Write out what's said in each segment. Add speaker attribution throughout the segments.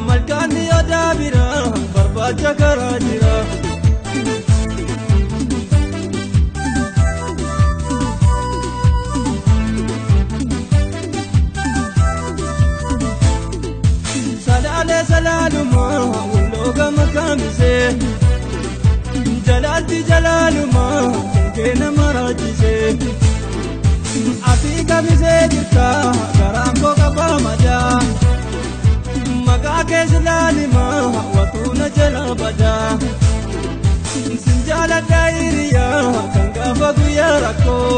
Speaker 1: malkaanni odaa bira barbaacha karaa jira. Salaalee salaaluma wallooga makamise jalaalti jalaaluma kenkeena maraachise. Ati kamisee jirta garaan koo qabaa madaa maqaa keessa laalima watuuna jala badaa. Sin jaaladhaa hiriyaa kan gaafa guyyaa rakkoo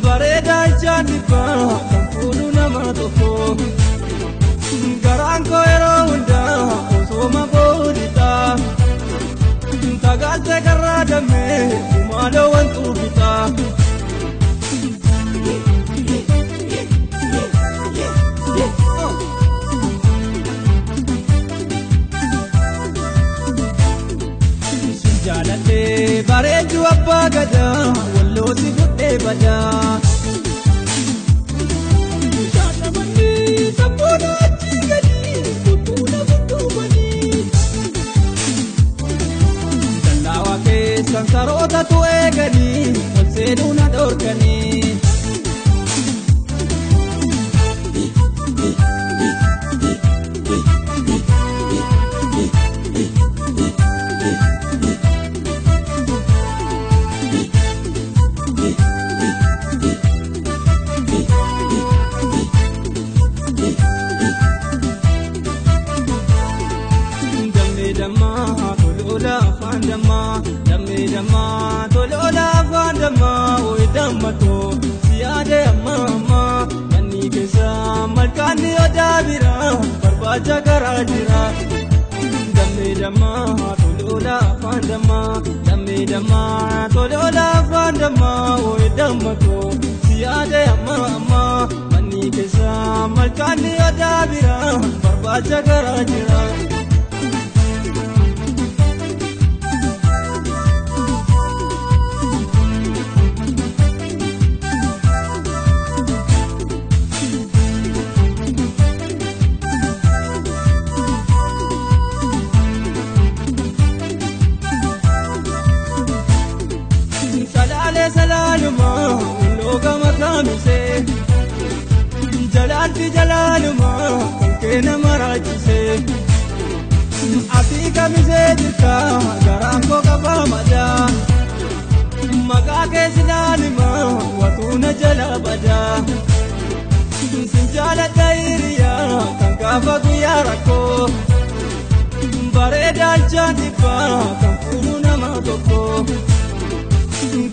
Speaker 1: bareedaa ijaan dhibbaa kan fuudhu nama tokko. Garaan koo yeroo hundaa osooma boodhitaa tagaalte karraa dammee kumaaloo wantuu bitaa. Jaalatee bareedu abbaa gadaa walloo si fuudhee badaa. Shaashamanni sabboona achi gadi kutuuna fuudhumanii. Dallaawa keessan sarootatu eeganii ol seenuu na dhorkanii. Tolola fandama oidamato siade mama manni kesa malkani odabira barbaacha karaa jira. Damme dama tolola fandama oidamato siade mama manni kesa malkani odabira barbaacha karaa jira. Salaalee salaaluma wallooga makamise jalaalti jalaaluma kenkeena maraachise. Ati kamisee jirta garaan koo qabaa madaa maqaa keessa laalima watuuna jala badaa. Sin jaaladhaa hiriyaa kan gaafa guyyaa rakkoo bareedaa ijaan dhibbaa kan fuudhu nama tokko.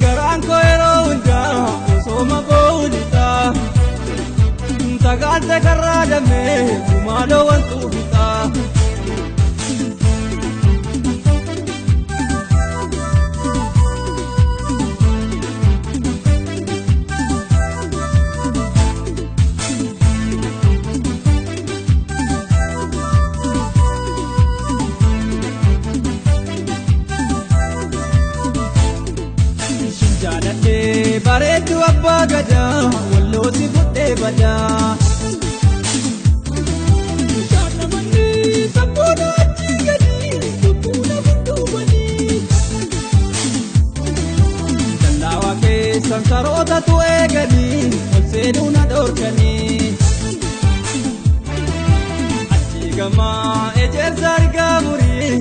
Speaker 1: Garaan koo yeroo hundaa osooma boodhitaa tagaalte karraa dammee kumaaloo wantuu bitaa. Jaalatee bareedu abbaa gadaa walloo si fuudhee badaa. Shaashamanni sabboona achi gadi kutuuna fuudhumanii. Dallaawa keessan sarootatu eeganii ol seenuu na dhorkanii. Achi gamaa ejersa argaa murii